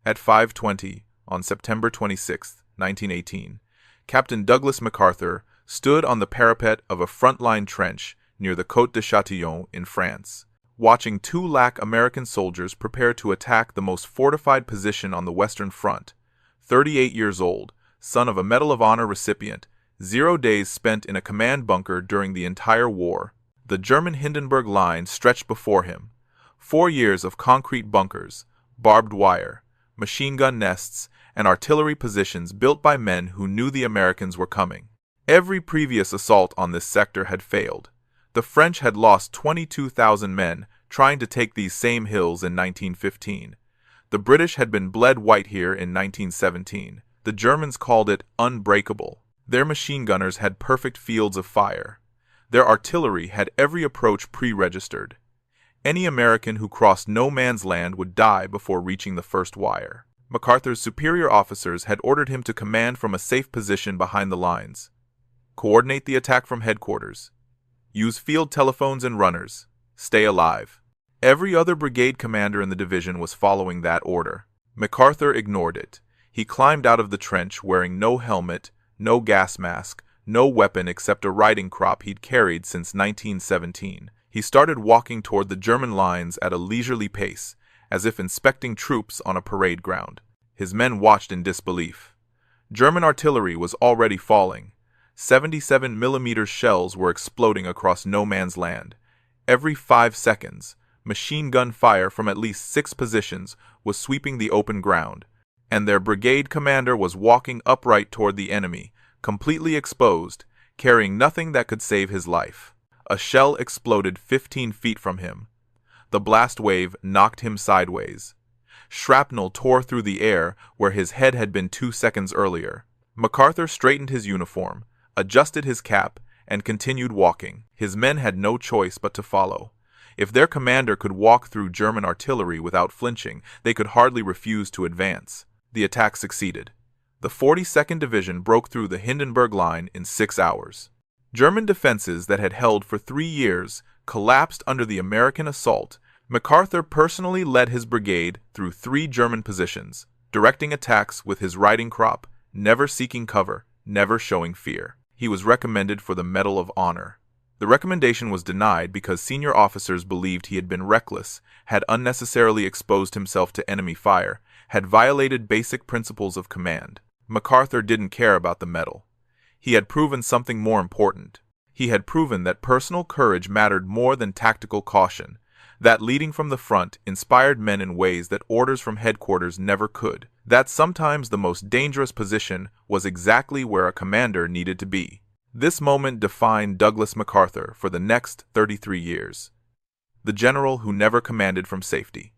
At 5:20 on September 26, 1918, Captain Douglas MacArthur stood on the parapet of a front-line trench near the Côte-de-Châtillon in France, watching 2 lakh American soldiers prepare to attack the most fortified position on the Western Front. 38 years old, son of a Medal of Honor recipient, 0 days spent in a command bunker during the entire war. The German Hindenburg Line stretched before him. 4 years of concrete bunkers, barbed wire, machine gun nests, and artillery positions built by men who knew the Americans were coming. Every previous assault on this sector had failed. The French had lost 22,000 men trying to take these same hills in 1915. The British had been bled white here in 1917. The Germans called it unbreakable. Their machine gunners had perfect fields of fire. Their artillery had every approach pre-registered. Any American who crossed no man's land would die before reaching the first wire. MacArthur's superior officers had ordered him to command from a safe position behind the lines. Coordinate the attack from headquarters. Use field telephones and runners. Stay alive. Every other brigade commander in the division was following that order. MacArthur ignored it. He climbed out of the trench wearing no helmet, no gas mask, no weapon except a riding crop he'd carried since 1917. He started walking toward the German lines at a leisurely pace, as if inspecting troops on a parade ground. His men watched in disbelief. German artillery was already falling. 77mm shells were exploding across no man's land. Every 5 seconds, machine gun fire from at least 6 positions was sweeping the open ground, and their brigade commander was walking upright toward the enemy, completely exposed, carrying nothing that could save his life. A shell exploded 15 feet from him. The blast wave knocked him sideways. Shrapnel tore through the air where his head had been 2 seconds earlier. MacArthur straightened his uniform, adjusted his cap, and continued walking. His men had no choice but to follow. If their commander could walk through German artillery without flinching, they could hardly refuse to advance. The attack succeeded. The 42nd Division broke through the Hindenburg Line in 6 hours. German defenses that had held for 3 years collapsed under the American assault. MacArthur personally led his brigade through 3 German positions, directing attacks with his riding crop, never seeking cover, never showing fear. He was recommended for the Medal of Honor. The recommendation was denied because senior officers believed he had been reckless, had unnecessarily exposed himself to enemy fire, had violated basic principles of command. MacArthur didn't care about the medal. He had proven something more important. He had proven that personal courage mattered more than tactical caution, that leading from the front inspired men in ways that orders from headquarters never could, that sometimes the most dangerous position was exactly where a commander needed to be. This moment defined Douglas MacArthur for the next 33 years. The general who never commanded from safety,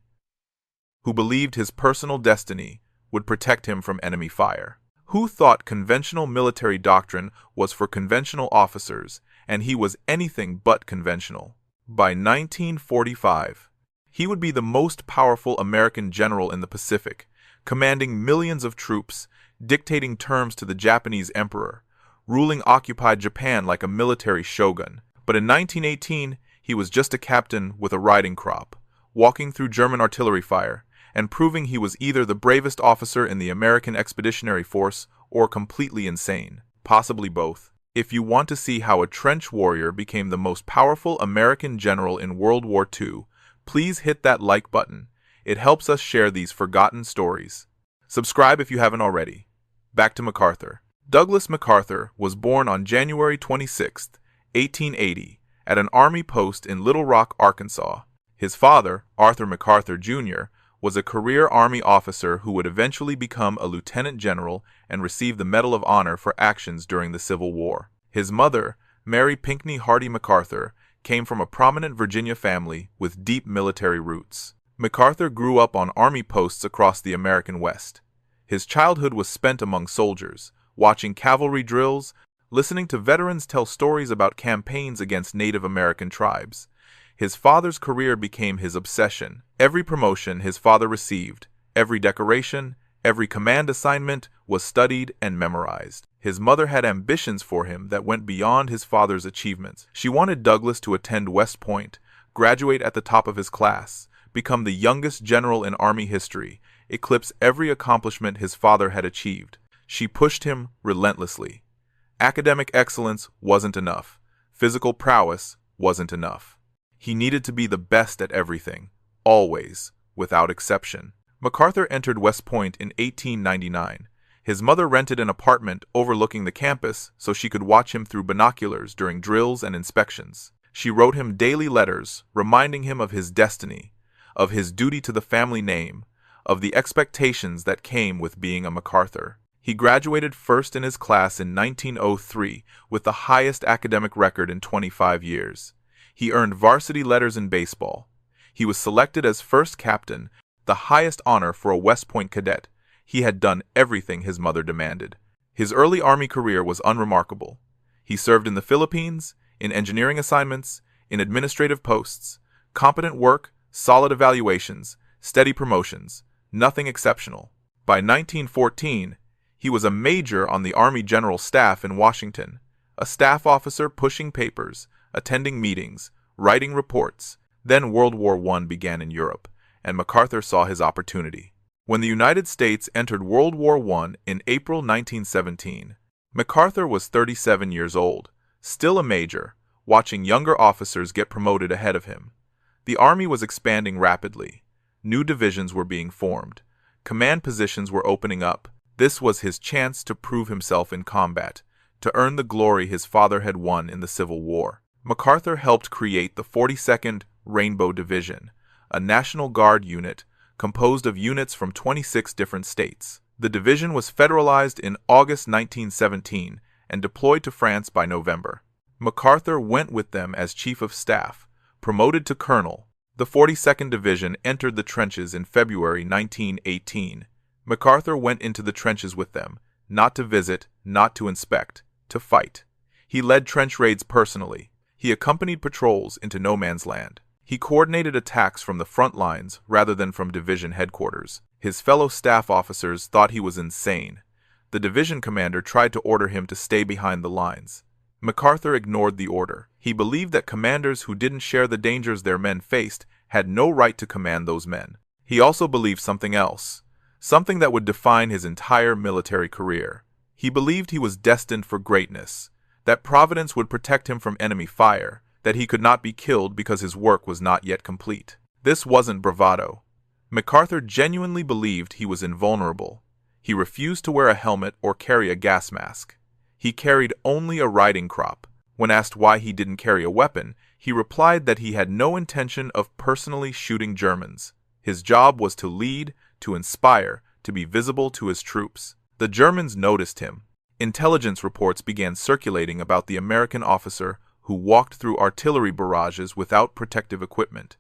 who believed his personal destiny would protect him from enemy fire, who thought conventional military doctrine was for conventional officers, and he was anything but conventional. By 1945, he would be the most powerful American general in the Pacific, commanding millions of troops, dictating terms to the Japanese emperor, ruling occupied Japan like a military shogun. But in 1918, he was just a captain with a riding crop, walking through German artillery fire, and proving he was either the bravest officer in the American Expeditionary Force or completely insane, possibly both. If you want to see how a trench warrior became the most powerful American general in World War II, please hit that like button. It helps us share these forgotten stories. Subscribe if you haven't already. Back to MacArthur. Douglas MacArthur was born on January 26, 1880, at an Army post in Little Rock, Arkansas. His father, Arthur MacArthur, Jr., was a career Army officer who would eventually become a lieutenant general and receive the Medal of Honor for actions during the Civil War. His mother, Mary Pinckney Hardy MacArthur, came from a prominent Virginia family with deep military roots. MacArthur grew up on Army posts across the American West. His childhood was spent among soldiers, watching cavalry drills, listening to veterans tell stories about campaigns against Native American tribes. His father's career became his obsession. Every promotion his father received, every decoration, every command assignment was studied and memorized. His mother had ambitions for him that went beyond his father's achievements. She wanted Douglas to attend West Point, graduate at the top of his class, become the youngest general in Army history, eclipse every accomplishment his father had achieved. She pushed him relentlessly. Academic excellence wasn't enough. Physical prowess wasn't enough. He needed to be the best at everything, always, without exception. MacArthur entered West Point in 1899. His mother rented an apartment overlooking the campus so she could watch him through binoculars during drills and inspections. She wrote him daily letters reminding him of his destiny, of his duty to the family name, of the expectations that came with being a MacArthur. He graduated first in his class in 1903 with the highest academic record in 25 years. He earned varsity letters in baseball. He was selected as first captain, the highest honor for a West Point cadet. He had done everything his mother demanded. His early Army career was unremarkable. He served in the Philippines, in engineering assignments, in administrative posts, competent work, solid evaluations, steady promotions, nothing exceptional. By 1914, he was a major on the Army General Staff in Washington, a staff officer pushing papers, attending meetings, writing reports. Then World War I began in Europe, and MacArthur saw his opportunity. When the United States entered World War I in April 1917, MacArthur was 37 years old, still a major, watching younger officers get promoted ahead of him. The Army was expanding rapidly. New divisions were being formed. Command positions were opening up. This was his chance to prove himself in combat, to earn the glory his father had won in the Civil War. MacArthur helped create the 42nd Rainbow Division, a National Guard unit composed of units from 26 different states. The division was federalized in August 1917 and deployed to France by November. MacArthur went with them as Chief of Staff, promoted to Colonel. The 42nd Division entered the trenches in February 1918. MacArthur went into the trenches with them, not to visit, not to inspect, to fight. He led trench raids personally. He accompanied patrols into no man's land. He coordinated attacks from the front lines rather than from division headquarters. His fellow staff officers thought he was insane. The division commander tried to order him to stay behind the lines. MacArthur ignored the order. He believed that commanders who didn't share the dangers their men faced had no right to command those men. He also believed something else, something that would define his entire military career. He believed he was destined for greatness, that Providence would protect him from enemy fire, that he could not be killed because his work was not yet complete. This wasn't bravado. MacArthur genuinely believed he was invulnerable. He refused to wear a helmet or carry a gas mask. He carried only a riding crop. When asked why he didn't carry a weapon, he replied that he had no intention of personally shooting Germans. His job was to lead, to inspire, to be visible to his troops. The Germans noticed him. Intelligence reports began circulating about the American officer who walked through artillery barrages without protective equipment.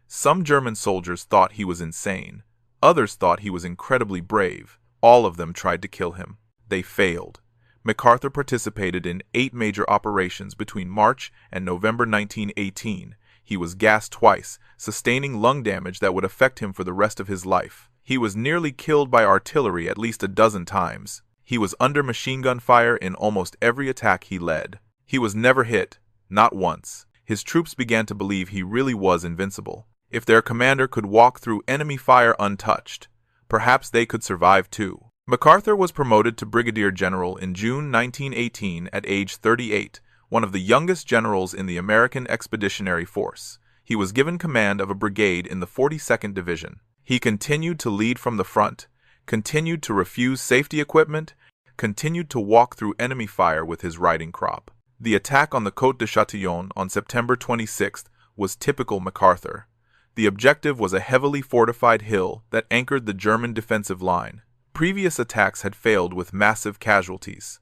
Some German soldiers thought he was insane. Others thought he was incredibly brave. All of them tried to kill him. They failed. MacArthur participated in 8 major operations between March and November 1918. He was gassed twice, sustaining lung damage that would affect him for the rest of his life. He was nearly killed by artillery at least a dozen times. He was under machine gun fire in almost every attack he led. He was never hit, not once. His troops began to believe he really was invincible. If their commander could walk through enemy fire untouched, perhaps they could survive too. MacArthur was promoted to brigadier general in June 1918 at age 38, one of the youngest generals in the American Expeditionary Force. He was given command of a brigade in the 42nd Division. He continued to lead from the front, continued to refuse safety equipment, continued to walk through enemy fire with his riding crop. The attack on the Côte-de-Châtillon on September 26th was typical MacArthur. The objective was a heavily fortified hill that anchored the German defensive line. Previous attacks had failed with massive casualties.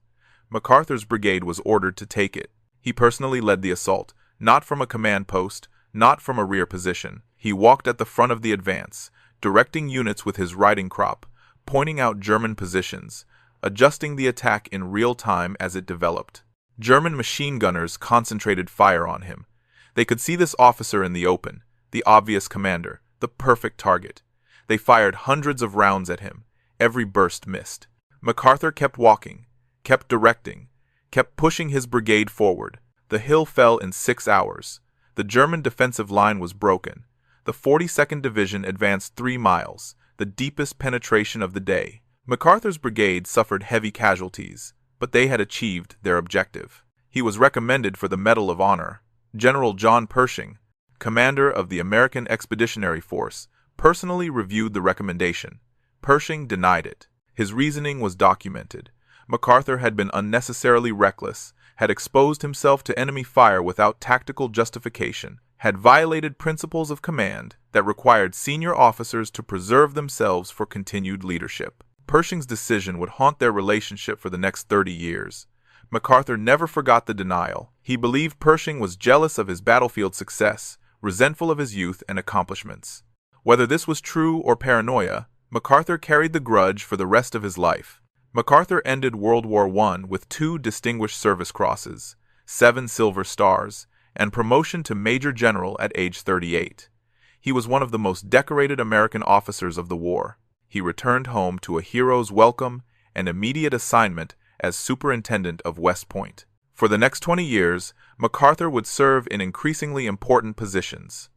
MacArthur's brigade was ordered to take it. He personally led the assault, not from a command post, not from a rear position. He walked at the front of the advance, directing units with his riding crop, pointing out German positions, adjusting the attack in real time as it developed. German machine gunners concentrated fire on him. They could see this officer in the open, the obvious commander, the perfect target. They fired hundreds of rounds at him. Every burst missed. MacArthur kept walking, kept directing, kept pushing his brigade forward. The hill fell in 6 hours. The German defensive line was broken. The 42nd Division advanced 3 miles. the deepest penetration of the day. MacArthur's brigade suffered heavy casualties, but they had achieved their objective. He was recommended for the Medal of Honor. General John Pershing, commander of the American Expeditionary Force, personally reviewed the recommendation. Pershing denied it. His reasoning was documented. MacArthur had been unnecessarily reckless, had exposed himself to enemy fire without tactical justification, had violated principles of command that required senior officers to preserve themselves for continued leadership. Pershing's decision would haunt their relationship for the next 30 years. MacArthur never forgot the denial. He believed Pershing was jealous of his battlefield success, resentful of his youth and accomplishments. Whether this was true or paranoia, MacArthur carried the grudge for the rest of his life. MacArthur ended World War I with 2 Distinguished Service Crosses, 7 Silver Stars, and promotion to Major General at age 38. He was one of the most decorated American officers of the war. He returned home to a hero's welcome and immediate assignment as Superintendent of West Point. For the next 20 years, MacArthur would serve in increasingly important positions.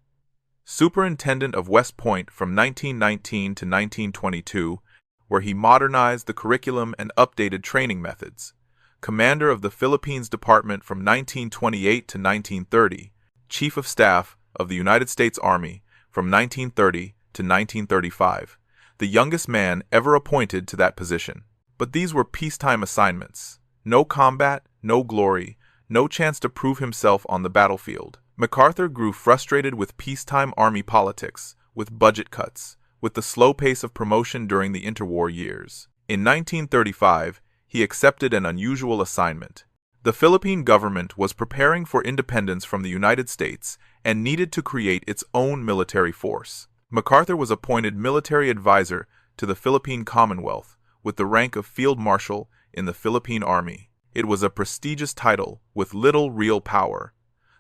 Superintendent of West Point from 1919 to 1922, where he modernized the curriculum and updated training methods. Commander of the Philippines Department from 1928 to 1930, Chief of Staff of the United States Army from 1930 to 1935, the youngest man ever appointed to that position. But these were peacetime assignments. No combat, no glory, no chance to prove himself on the battlefield. MacArthur grew frustrated with peacetime Army politics, with budget cuts, with the slow pace of promotion during the interwar years. In 1935, he accepted an unusual assignment. The Philippine government was preparing for independence from the United States and needed to create its own military force. MacArthur was appointed military advisor to the Philippine Commonwealth with the rank of Field Marshal in the Philippine Army. It was a prestigious title with little real power.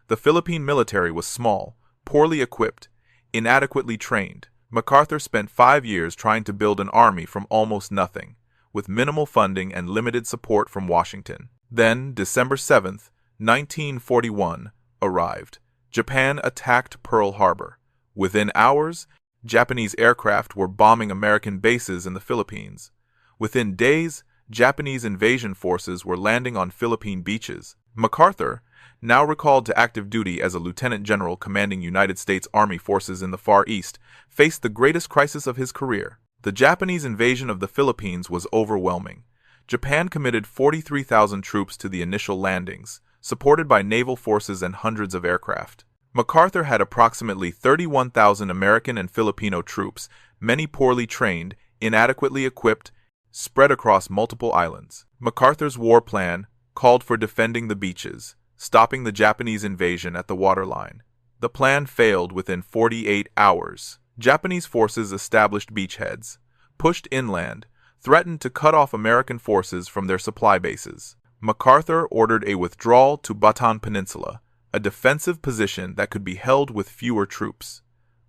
The Philippine military was small, poorly equipped, inadequately trained. MacArthur spent 5 years trying to build an army from almost nothing, with minimal funding and limited support from Washington. Then, December 7, 1941, arrived. Japan attacked Pearl Harbor. Within hours, Japanese aircraft were bombing American bases in the Philippines. Within days, Japanese invasion forces were landing on Philippine beaches. MacArthur, now recalled to active duty as a lieutenant general commanding United States Army forces in the Far East, faced the greatest crisis of his career. The Japanese invasion of the Philippines was overwhelming. Japan committed 43,000 troops to the initial landings, supported by naval forces and hundreds of aircraft. MacArthur had approximately 31,000 American and Filipino troops, many poorly trained, inadequately equipped, spread across multiple islands. MacArthur's war plan called for defending the beaches, stopping the Japanese invasion at the waterline. The plan failed within 48 hours. Japanese forces established beachheads, pushed inland, threatened to cut off American forces from their supply bases. MacArthur ordered a withdrawal to Bataan Peninsula, a defensive position that could be held with fewer troops.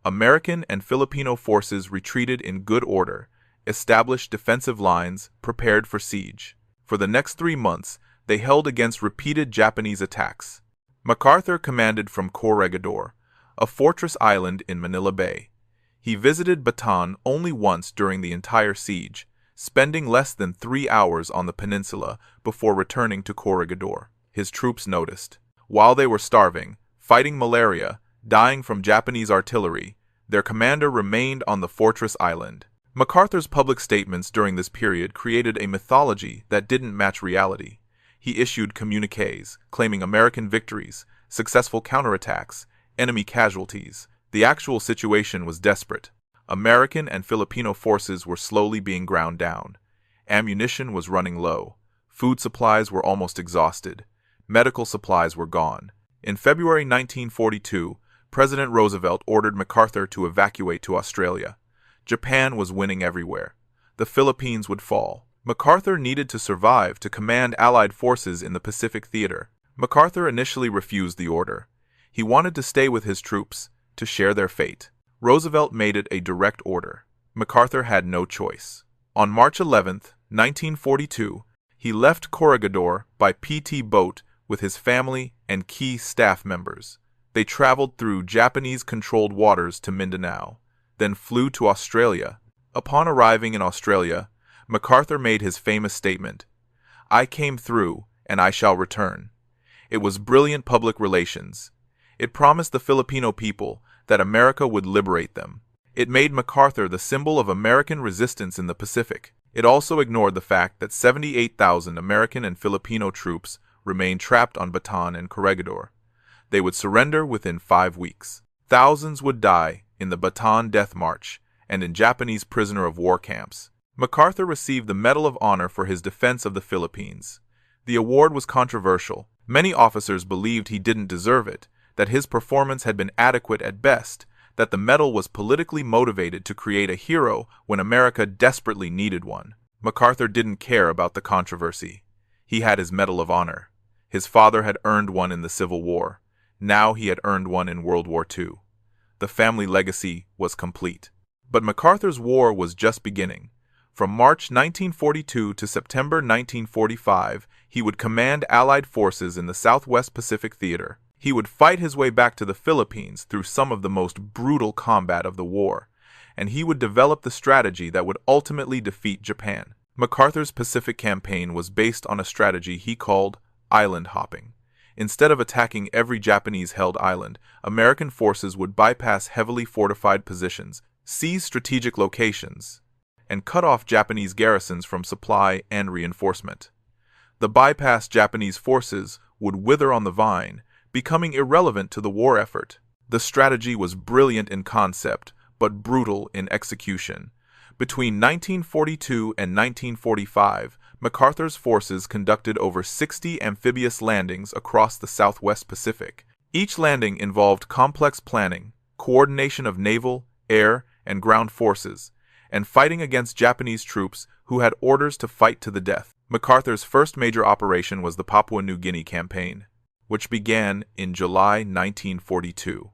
American and Filipino forces retreated in good order, established defensive lines, prepared for siege. For the next 3 months, they held against repeated Japanese attacks. MacArthur commanded from Corregidor, a fortress island in Manila Bay. He visited Bataan only once during the entire siege, spending less than 3 hours on the peninsula before returning to Corregidor. His troops noticed. While they were starving, fighting malaria, dying from Japanese artillery, their commander remained on the fortress island. MacArthur's public statements during this period created a mythology that didn't match reality. He issued communiques claiming American victories, successful counterattacks, enemy casualties. The actual situation was desperate. American and Filipino forces were slowly being ground down. Ammunition was running low. Food supplies were almost exhausted. Medical supplies were gone. In February 1942, President Roosevelt ordered MacArthur to evacuate to Australia. Japan was winning everywhere. The Philippines would fall. MacArthur needed to survive to command Allied forces in the Pacific Theater. MacArthur initially refused the order. He wanted to stay with his troops, to share their fate. Roosevelt made it a direct order. MacArthur had no choice. On March 11, 1942, he left Corregidor by PT boat with his family and key staff members. They traveled through Japanese-controlled waters to Mindanao, then flew to Australia. Upon arriving in Australia, MacArthur made his famous statement, "I came through, and I shall return." It was brilliant public relations. It promised the Filipino people that America would liberate them. It made MacArthur the symbol of American resistance in the Pacific. It also ignored the fact that 78,000 American and Filipino troops remained trapped on Bataan and Corregidor. They would surrender within 5 weeks. Thousands would die in the Bataan Death March and in Japanese prisoner of war camps. MacArthur received the Medal of Honor for his defense of the Philippines. The award was controversial. Many officers believed he didn't deserve it, that his performance had been adequate at best, that the medal was politically motivated to create a hero when America desperately needed one. MacArthur didn't care about the controversy. He had his Medal of Honor. His father had earned one in the Civil War. Now he had earned one in World War II. The family legacy was complete. But MacArthur's war was just beginning. From March 1942 to September 1945, he would command Allied forces in the Southwest Pacific Theater. He would fight his way back to the Philippines through some of the most brutal combat of the war, and he would develop the strategy that would ultimately defeat Japan. MacArthur's Pacific campaign was based on a strategy he called island hopping. Instead of attacking every Japanese-held island, American forces would bypass heavily fortified positions, seize strategic locations, and cut off Japanese garrisons from supply and reinforcement. The bypassed Japanese forces would wither on the vine, becoming irrelevant to the war effort. The strategy was brilliant in concept, but brutal in execution. Between 1942 and 1945, MacArthur's forces conducted over 60 amphibious landings across the Southwest Pacific. Each landing involved complex planning, coordination of naval, air, and ground forces, and fighting against Japanese troops who had orders to fight to the death. MacArthur's first major operation was the Papua New Guinea campaign, which began in July 1942.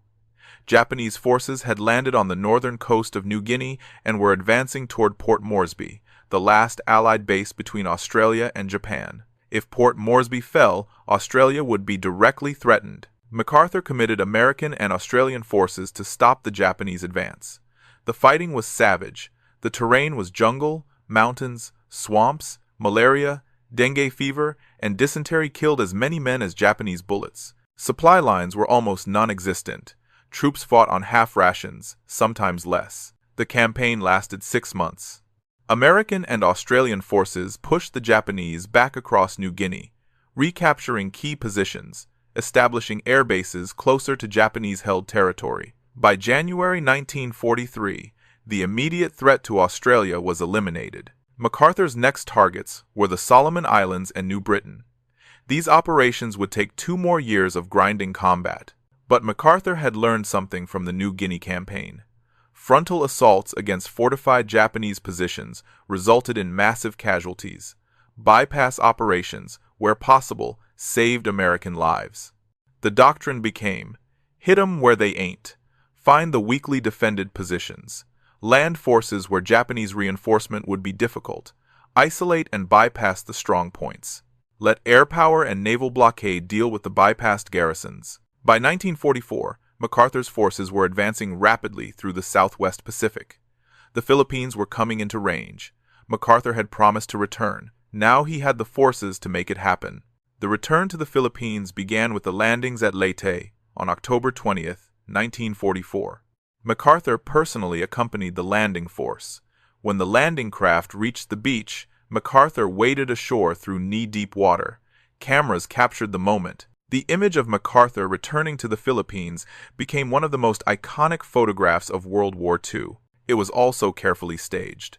Japanese forces had landed on the northern coast of New Guinea and were advancing toward Port Moresby, the last Allied base between Australia and Japan. If Port Moresby fell, Australia would be directly threatened. MacArthur committed American and Australian forces to stop the Japanese advance. The fighting was savage. The terrain was jungle, mountains, swamps, malaria, dengue fever, and dysentery killed as many men as Japanese bullets. Supply lines were almost non-existent. Troops fought on half rations, sometimes less. The campaign lasted 6 months. American and Australian forces pushed the Japanese back across New Guinea, recapturing key positions, establishing air bases closer to Japanese-held territory. By January 1943, the immediate threat to Australia was eliminated. MacArthur's next targets were the Solomon Islands and New Britain. These operations would take 2 more years of grinding combat. But MacArthur had learned something from the New Guinea campaign. Frontal assaults against fortified Japanese positions resulted in massive casualties. Bypass operations, where possible, saved American lives. The doctrine became, hit 'em where they ain't. Find the weakly defended positions. Land forces where Japanese reinforcement would be difficult. Isolate and bypass the strong points. Let air power and naval blockade deal with the bypassed garrisons. By 1944, MacArthur's forces were advancing rapidly through the Southwest Pacific. The Philippines were coming into range. MacArthur had promised to return. Now he had the forces to make it happen. The return to the Philippines began with the landings at Leyte on October 20th, 1944. MacArthur personally accompanied the landing force. When the landing craft reached the beach, MacArthur waded ashore through knee-deep water. Cameras captured the moment. The image of MacArthur returning to the Philippines became one of the most iconic photographs of World War II. It was also carefully staged.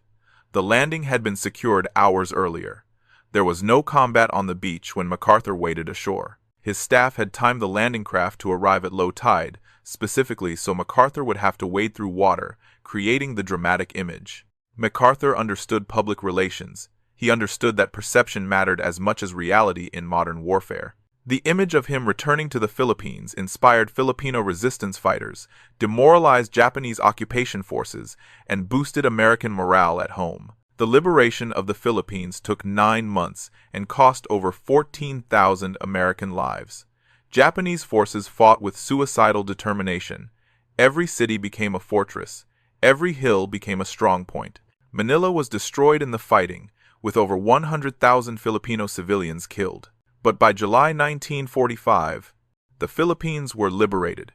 The landing had been secured hours earlier. There was no combat on the beach when MacArthur waded ashore. His staff had timed the landing craft to arrive at low tide, specifically so MacArthur would have to wade through water, creating the dramatic image. MacArthur understood public relations. He understood that perception mattered as much as reality in modern warfare. The image of him returning to the Philippines inspired Filipino resistance fighters, demoralized Japanese occupation forces, and boosted American morale at home. The liberation of the Philippines took 9 months and cost over 14,000 American lives. Japanese forces fought with suicidal determination. Every city became a fortress. Every hill became a strong point. Manila was destroyed in the fighting, with over 100,000 Filipino civilians killed. But by July 1945, the Philippines were liberated.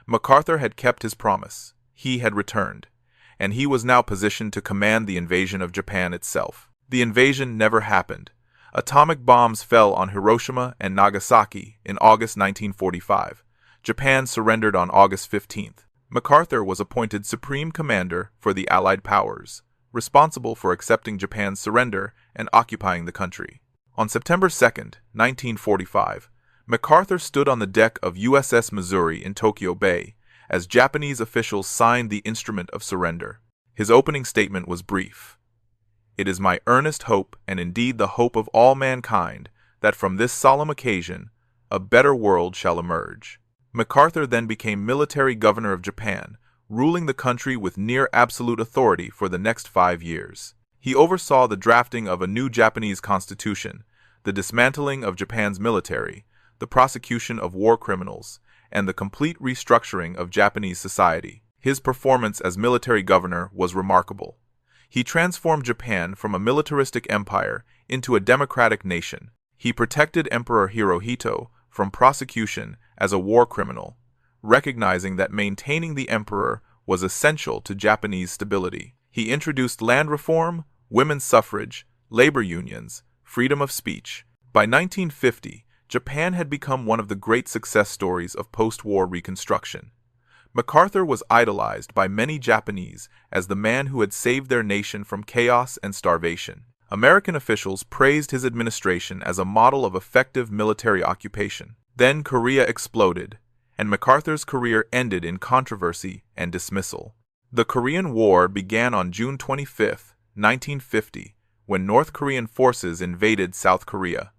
MacArthur had kept his promise. He had returned, and he was now positioned to command the invasion of Japan itself. The invasion never happened. Atomic bombs fell on Hiroshima and Nagasaki in August 1945. Japan surrendered on August 15th. MacArthur was appointed Supreme Commander for the Allied powers, responsible for accepting Japan's surrender and occupying the country. On September 2nd, 1945, MacArthur stood on the deck of USS Missouri in Tokyo Bay as Japanese officials signed the instrument of surrender. His opening statement was brief. "It is my earnest hope, and indeed the hope of all mankind, that from this solemn occasion a better world shall emerge." MacArthur then became military governor of Japan, ruling the country with near absolute authority for the next 5 years. He oversaw the drafting of a new Japanese constitution, the dismantling of Japan's military, the prosecution of war criminals, and the complete restructuring of Japanese society. His performance as military governor was remarkable. He transformed Japan from a militaristic empire into a democratic nation. He protected Emperor Hirohito from prosecution as a war criminal, recognizing that maintaining the emperor was essential to Japanese stability. He introduced land reform, women's suffrage, labor unions, freedom of speech. By 1950, Japan had become one of the great success stories of post-war reconstruction. MacArthur was idolized by many Japanese as the man who had saved their nation from chaos and starvation. American officials praised his administration as a model of effective military occupation. Then Korea exploded, and MacArthur's career ended in controversy and dismissal. The Korean War began on June 25, 1950, when North Korean forces invaded South Korea.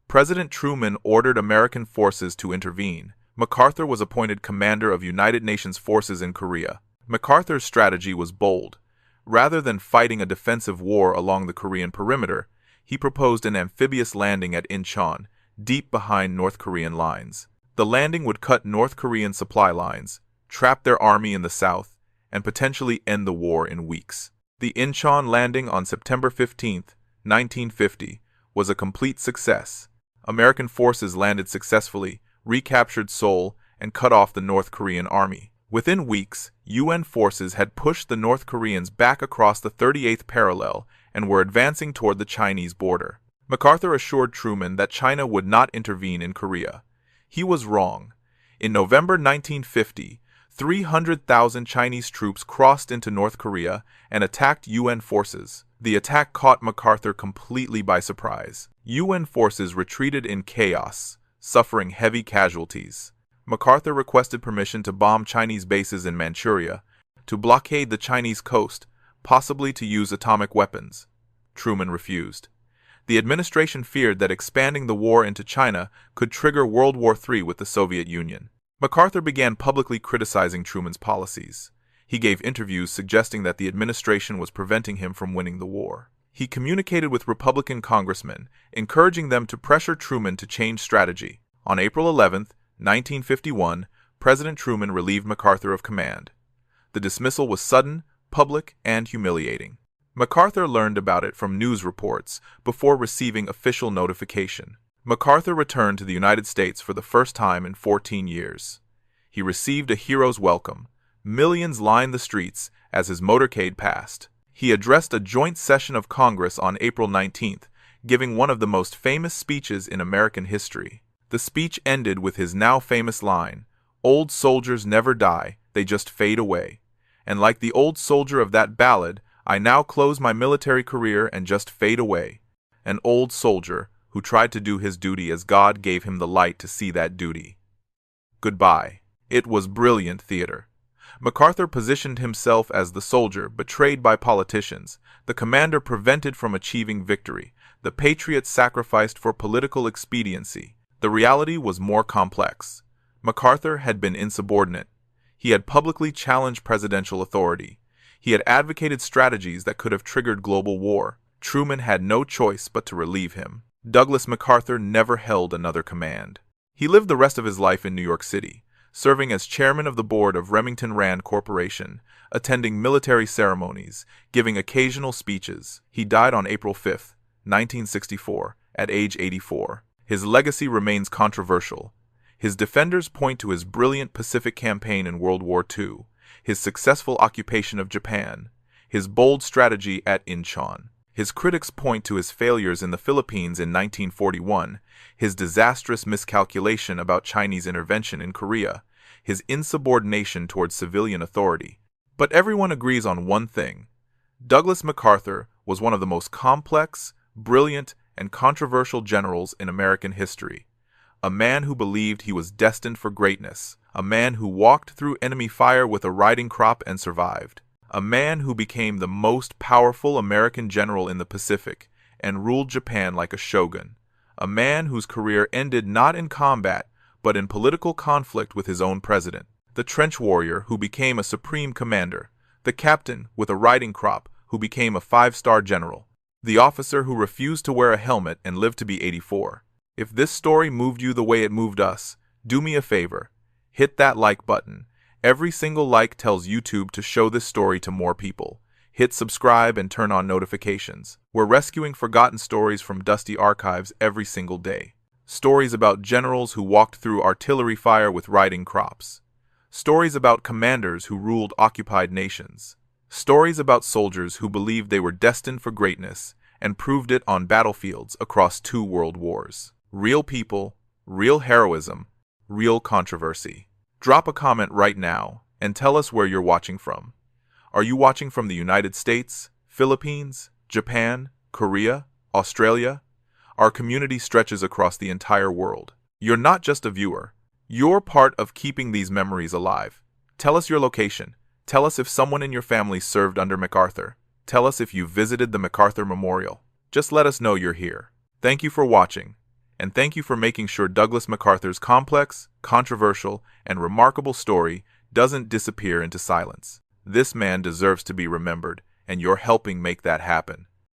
President Truman ordered American forces to intervene. MacArthur was appointed commander of United Nations forces in Korea. MacArthur's strategy was bold. Rather than fighting a defensive war along the Korean perimeter, he proposed an amphibious landing at Incheon, deep behind North Korean lines. The landing would cut North Korean supply lines, trap their army in the south, and potentially end the war in weeks. The Incheon landing on September 15, 1950, was a complete success. American forces landed successfully, recaptured Seoul, and cut off the North Korean army. Within weeks, UN forces had pushed the North Koreans back across the 38th parallel and were advancing toward the Chinese border. MacArthur assured Truman that China would not intervene in Korea. He was wrong. In November 1950, 300,000 Chinese troops crossed into North Korea and attacked UN forces. The attack caught MacArthur completely by surprise. UN forces retreated in chaos, suffering heavy casualties. MacArthur requested permission to bomb Chinese bases in Manchuria, to blockade the Chinese coast, possibly to use atomic weapons. Truman refused. The administration feared that expanding the war into China could trigger World War III with the Soviet Union. MacArthur began publicly criticizing Truman's policies. He gave interviews suggesting that the administration was preventing him from winning the war. He communicated with Republican congressmen, encouraging them to pressure Truman to change strategy. On April 11, 1951, President Truman relieved MacArthur of command. The dismissal was sudden, public, and humiliating. MacArthur learned about it from news reports before receiving official notification. MacArthur returned to the United States for the first time in 14 years. He received a hero's welcome. Millions lined the streets as his motorcade passed. He addressed a joint session of Congress on April 19th, giving one of the most famous speeches in American history. The speech ended with his now famous line, "Old soldiers never die, they just fade away. And like the old soldier of that ballad, I now close my military career and just fade away. An old soldier who tried to do his duty as God gave him the light to see that duty. Goodbye." It was brilliant theater. MacArthur positioned himself as the soldier betrayed by politicians, the commander prevented from achieving victory, the patriot sacrificed for political expediency. The reality was more complex. MacArthur had been insubordinate. He had publicly challenged presidential authority. He had advocated strategies that could have triggered global war. Truman had no choice but to relieve him. Douglas MacArthur never held another command. He lived the rest of his life in New York City, serving as chairman of the board of Remington Rand Corporation, attending military ceremonies, giving occasional speeches. He died on April 5, 1964, at age 84. His legacy remains controversial. His defenders point to his brilliant Pacific campaign in World War II, his successful occupation of Japan, his bold strategy at Incheon. His critics point to his failures in the Philippines in 1941, his disastrous miscalculation about Chinese intervention in Korea, his insubordination towards civilian authority. But everyone agrees on one thing. Douglas MacArthur was one of the most complex, brilliant, and controversial generals in American history. A man who believed he was destined for greatness. A man who walked through enemy fire with a riding crop and survived. A man who became the most powerful American general in the Pacific and ruled Japan like a shogun. A man whose career ended not in combat, but in political conflict with his own president. The trench warrior who became a supreme commander. The captain with a riding crop who became a 5-star general. The officer who refused to wear a helmet and lived to be 84. If this story moved you the way it moved us, do me a favor. Hit that like button. Every single like tells YouTube to show this story to more people. Hit subscribe and turn on notifications. We're rescuing forgotten stories from dusty archives every single day. Stories about generals who walked through artillery fire with riding crops. Stories about commanders who ruled occupied nations. Stories about soldiers who believed they were destined for greatness and proved it on battlefields across 2 world wars. Real people, real heroism, real controversy. Drop a comment right now and tell us where you're watching from. Are you watching from the United States, Philippines, Japan, Korea, Australia? Our community stretches across the entire world. You're not just a viewer. You're part of keeping these memories alive. Tell us your location. Tell us if someone in your family served under MacArthur. Tell us if you visited the MacArthur Memorial. Just let us know you're here. Thank you for watching. And thank you for making sure Douglas MacArthur's complex, controversial, and remarkable story doesn't disappear into silence. This man deserves to be remembered, and you're helping make that happen.